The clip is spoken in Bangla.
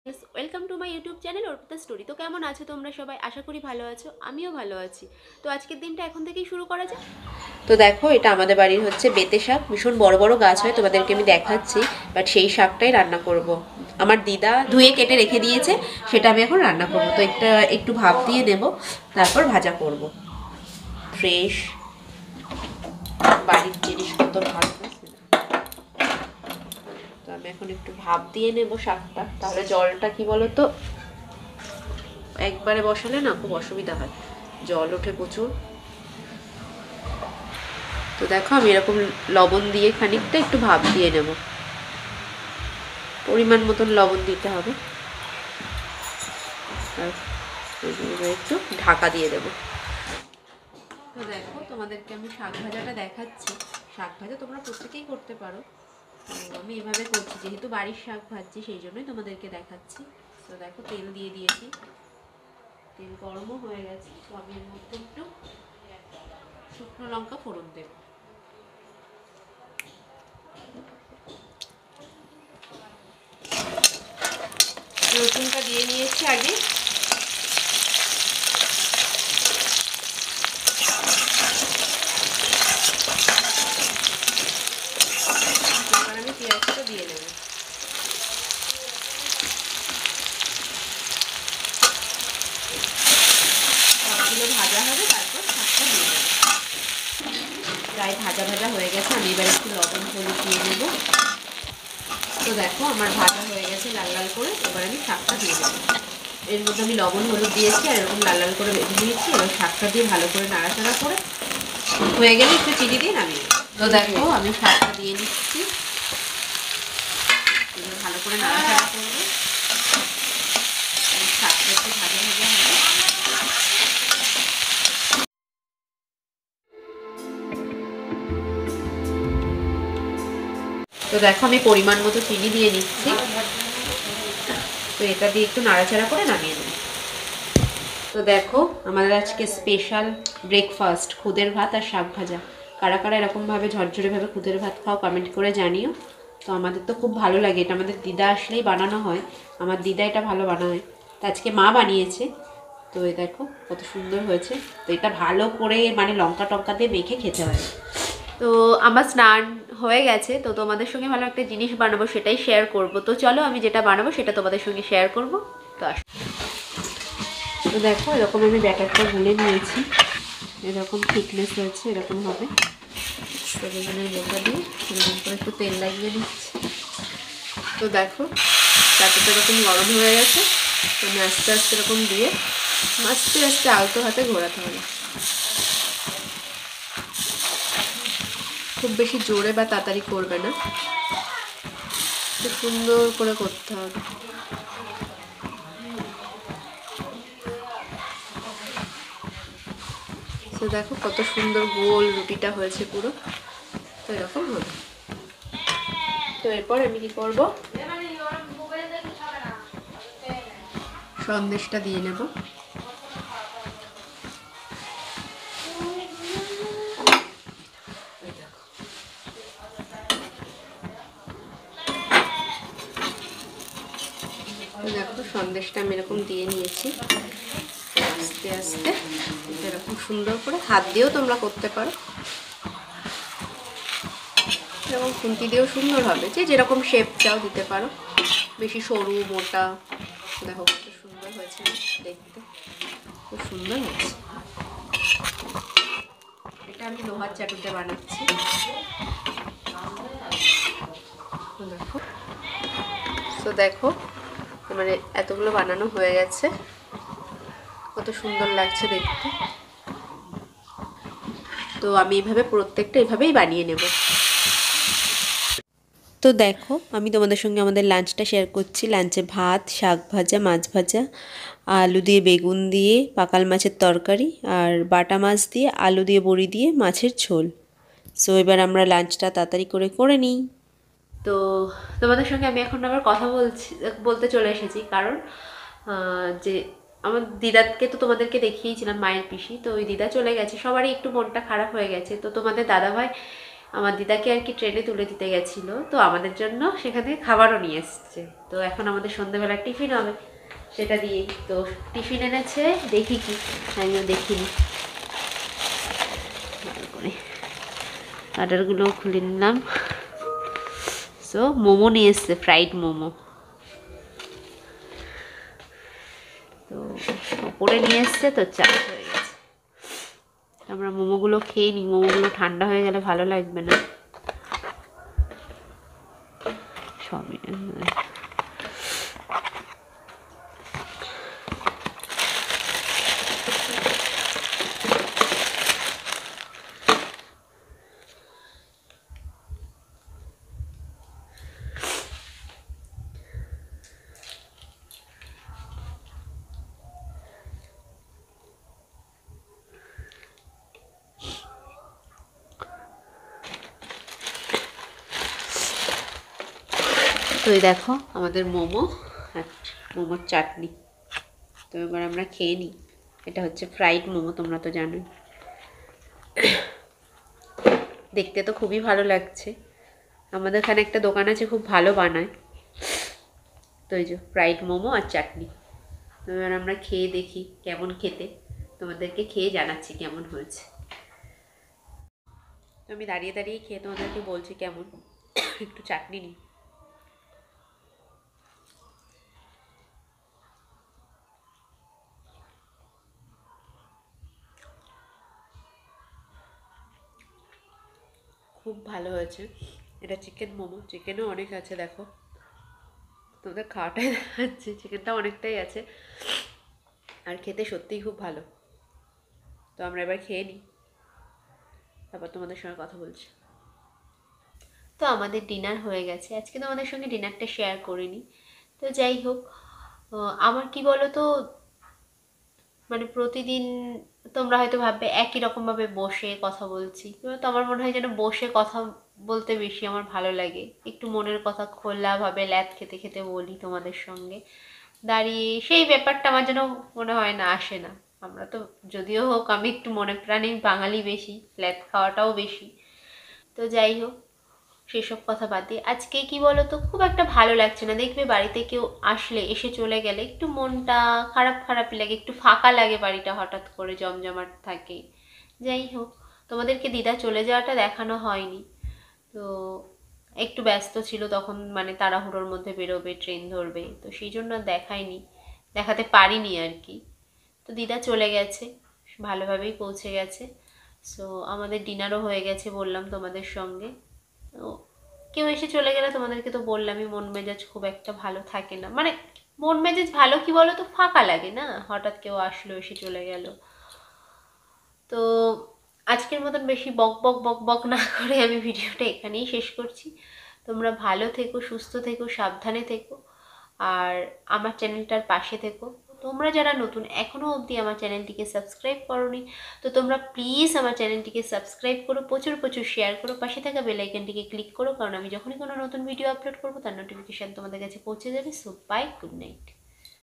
Welcome to my YouTube channel Arpita story. তো কেমন আছো তোমরা সবাই? আশা করি ভালো আছো, আমিও ভালো আছি। তো আজকের দিনটা এখন থেকেই শুরু করা যাক। তো দেখো, এটা আমাদের বাড়ির হচ্ছে বেতে শাক, ভীষণ বড় বড় গাছ হয়, তোমাদেরকে আমি দেখাচ্ছি। বাট সেই শাকটাই রান্না করব। আমার দিদা ধুয়ে কেটে রেখে দিয়েছে, সেটা আমি এখন রান্না করব। তো একটু ভাপ দিয়ে নেব, তারপর ভাজা করব। ফ্রেশ বাড়ির জিনিসপত্র ভালো। তো আমি এখন একটু ভাপ দিয়ে নেব শাকটা, তাহলে জলটা কি বলো তো, একবারে বসালে না খুব অসুবিধা হয়, জল ওঠে প্রচুর। তো দেখো, আমি এরকম লবণ দিয়ে খানিকটা একটু ভাপ দিয়ে নেব, পরিমাণ মতন লবণ দিতে হবে। আর একটু ঢাকা দিয়ে দেবো। তো দেখো, তোমাদেরকে আমি শাক ভাজাটা দেখাচ্ছি। শাক ভাজা তোমরা প্রত্যেকেই করতে পারো, তো আমি এভাবে করছি, যেহেতু বাড়ির শাক ভাজছি সেই জন্যই তোমাদেরকে দেখাচ্ছি। তো দেখো, তেল দিয়ে দিয়েছি, তেল গরমও হয়ে গেছে। তো আমি এর মধ্যে একটু শুকনো লঙ্কা ফোড়ন দেবো। রসুনটা দিয়ে নিয়েছি আগে। এবার আমি পেঁয়াজটা দিয়ে নেব। সবগুলো ভাজা হবে, তারপর শাকটা দিয়ে দেবো। প্রায় ভাজা ভাজা হয়ে গেছে, আমি এবার একটু লবণ হলুদ দিয়ে নেব। তো দেখো, আমার ভাজা হয়ে গেছে লাল লাল করে। এবার আমি শাকটা দিয়ে দেবো। এর মধ্যে আমি লবণ হলুদ দিয়েছি আর এরকম লাল লাল করে ভেজে নিয়েছি। এবার শাকটা দিয়ে ভালো করে নাড়াচাড়া করে হয়ে গেলে একটু চিনি দিয়ে নামিয়ে। তো দেখো, আমি শাকটা দিয়ে নিচ্ছি, এবার ভালো করে নাড়াচাড়া করবো। শাকটা একটু ভাজা ভাজা হবে। তো দেখো, আমি পরিমাণ মতো চিনি দিয়ে নিচ্ছি। তো এটা দিয়ে একটু নাড়াচাড়া করে নামিয়ে নেব। তো দেখো, আমাদের আজকে স্পেশাল ব্রেকফাস্ট খুদের ভাত আর শাক ভাজা। কারা কারা এরকমভাবে ঝরঝরেভাবে খুদের ভাত খাও কমেন্ট করে জানিও। তো আমাদের তো খুব ভালো লাগে, এটা আমাদের দিদা আসলেই বানানো হয়। আমার দিদা এটা ভালো বানায়, তো আজকে মা বানিয়েছে। তো এই দেখো কত সুন্দর হয়েছে। তো এটা ভালো করে মানে লঙ্কা টঙ্কা দিয়ে মেখে খেতে হয়। তো আমার স্নান হয়ে গেছে, তো তোমাদের সঙ্গে ভালো একটা জিনিস বানাবো, সেটাই শেয়ার করব। তো চলো, আমি যেটা বানাবো সেটা তোমাদের সঙ্গে শেয়ার করব। তো আসো। তো দেখো, এরকম আমি ব্যাটারটা গুলে নিয়েছি, এরকম থিকনেস হয়েছে, এরকম হবে। তো বেগুনের বোটা দিয়ে এরকম করে একটু তেল লাগিয়ে দিচ্ছি। তো দেখো, ব্যাটারটা এরকম গরম হয়ে গেছে। আমি আস্তে আস্তে এরকম দিয়ে আস্তে আস্তে আলতো হাতে ঘোরাতে হবে। খুব বেশি জোরে বা তাড়াতাড়ি করবে না, খুব সুন্দর করে করতে হবে। তো দেখো কত সুন্দর গোল রুটিটা হয়েছে পুরো। তো এরকম হবে। তো এরপর আমি কি করব, সন্দেশটা দিয়ে নেব। দেখো, সন্দেশটা আমি এরকম দিয়ে নিয়েছি। আস্তে আস্তে এরকম সুন্দর করে হাত দিয়েও তোমরা করতে পারো, এরকম খুন্তি দিয়েও সুন্দর হবে, যে যেরকম শেপ চাও দিতে পারো, বেশি সরু মোটা। দেখো কত সুন্দর হয়েছে দেখতে, খুব সুন্দর হয়েছে। এটা আমি লোহার চাটুতে বানাচ্ছি। দেখো, তো দেখো আমার এতগুলো বানানো হয়ে গেছে, কত সুন্দর লাগছে দেখতে। তো আমি এইভাবে প্রত্যেকটা এভাবেই বানিয়ে নেব। তো দেখো, আমি তোমাদের সঙ্গে আমাদের লাঞ্চটা শেয়ার করছি। লাঞ্চে ভাত, শাক ভাজা, মাছ ভাজা, আলু দিয়ে বেগুন দিয়ে পাকাল মাছের তরকারি, আর বাটা মাছ দিয়ে আলু দিয়ে বড়ি দিয়ে মাছের ঝোল। সো এবার আমরা লাঞ্চটা তাড়াতাড়ি করে করে নিই। তো তোমাদের সঙ্গে আমি এখন আবার কথা বলতে চলে এসেছি, কারণ যে আমার দিদাকে তো তোমাদেরকে দেখিয়েছিলাম, মায়ের পিসি। তো ওই দিদা চলে গেছে, সবারই একটু মনটা খারাপ হয়ে গেছে। তো তোমাদের দাদাভাই আমার দিদাকে আর কি ট্রেনে তুলে দিতে গেছিলো, তো আমাদের জন্য সেখান থেকে খাবারও নিয়ে এসছে। তো এখন আমাদের সন্ধ্যেবেলা টিফিন হবে সেটা দিয়েই। তো টিফিন এনেছে, দেখি কি, আমিও দেখিনি ভালো করে। অর্ডারগুলো খুলে নিলাম। সো মোমো নিয়ে এসছে, ফ্রাইড মোমো। তো ওপরে নিয়ে এসছে, তো চাপ হয়ে গেছে। আমরা মোমোগুলো খেয়ে নিই, মোমোগুলো ঠান্ডা হয়ে গেলে ভালো লাগবে না সবই। তো এই দেখো আমাদের মোমো আর মোমোর চাটনি। তো এবার আমরা খেয়ে নিই। এটা হচ্ছে ফ্রাইড মোমো, তোমরা তো জানোই। দেখতে তো খুবই ভালো লাগছে। আমাদের এখানে একটা দোকান আছে, খুব ভালো বানায়। তো এই যে ফ্রাইড মোমো আর চাটনি। তো এবার আমরা খেয়ে দেখি কেমন খেতে, তোমাদেরকে খেয়ে জানাচ্ছি কেমন হয়েছে। তো আমি দাঁড়িয়ে দাঁড়িয়ে খেয়ে তোমাদেরকে বলছি কেমন। একটু চাটনি নিই। খুব ভালো হয়েছে। এটা চিকেন মোমো, চিকেনও অনেক আছে দেখো, তোমাদের খাওয়াটাই দেখাচ্ছে, চিকেনটা অনেকটাই আছে। আর খেতে সত্যিই খুব ভালো। তো আমরা এবার খেয়ে নিই, তারপর তোমাদের সঙ্গে কথা বলছি। তো আমাদের ডিনার হয়ে গেছে। আজকে তোমাদের সঙ্গে ডিনারটা শেয়ার করিনি। তো যাই হোক, আমার কি বলো তো, মানে প্রতিদিন তোমরা হয়তো ভাববে একই রকমভাবে বসে কথা বলছি, তো আমার মনে হয় যেন বসে কথা বলতে বেশি আমার ভালো লাগে। একটু মনের কথা খোলাভাবে ল্যাদ খেতে খেতে বলি তোমাদের সঙ্গে। দাঁড়িয়ে সেই ব্যাপারটা আমার যেন মনে হয় না, আসে না। আমরা তো যদিও হোক, আমি একটু মনে প্রাণে বাঙালি বেশি, ল্যাদ খাওয়াটাও বেশি। তো যাই হোক, সেসব কথা বাদ দিয়ে আজকে কি বলো তো, খুব একটা ভালো লাগছে না। দেখবে বাড়িতে কেউ আসলে, এসে চলে গেলে একটু মনটা খারাপ খারাপই লাগে, একটু ফাঁকা লাগে বাড়িটা, হঠাৎ করে জমজমাট থাকে। যাই হোক, তোমাদেরকে দিদা চলে যাওয়াটা দেখানো হয়নি। তো একটু ব্যস্ত ছিল তখন, মানে তাড়াহুড়োর মধ্যে বেরোবে, ট্রেন ধরবে, তো সেই জন্য দেখাইনি, দেখাতে পারিনি আর কি। তো দিদা চলে গেছে, ভালোভাবেই পৌঁছে গেছে। সো আমাদের ডিনারও হয়ে গেছে বললাম তোমাদের সঙ্গে। তো কেউ এসে চলে গেলে তোমাদেরকে তো বললামই, মন মেজাজ খুব একটা ভালো থাকে না। মানে মন মেজাজ ভালো কি বলো তো, ফাঁকা লাগে না, হঠাৎ কেউ আসলো, এসে চলে গেল। তো আজকের মতন বেশি বক বক বক বক না করে আমি ভিডিওটা এখানেই শেষ করছি। তোমরা ভালো থেকো, সুস্থ থেকো, সাবধানে থেকো, আর আমার চ্যানেলটার পাশে থেকো। তোমরা যারা নতুন, এখনও অবধি আমার চ্যানেলটিকে সাবস্ক্রাইব করোনি, তো তোমরা প্লিজ আমার চ্যানেলটিকে সাবস্ক্রাইব করো, প্রচুর প্রচুর শেয়ার করো, পাশে থাকা বেল আইকনটিকে ক্লিক করো, কারণ আমি যখনই কোনো নতুন ভিডিও আপলোড করবো তার নোটিফিকেশান তোমাদের কাছে পৌঁছে যাবে। So bye, good night.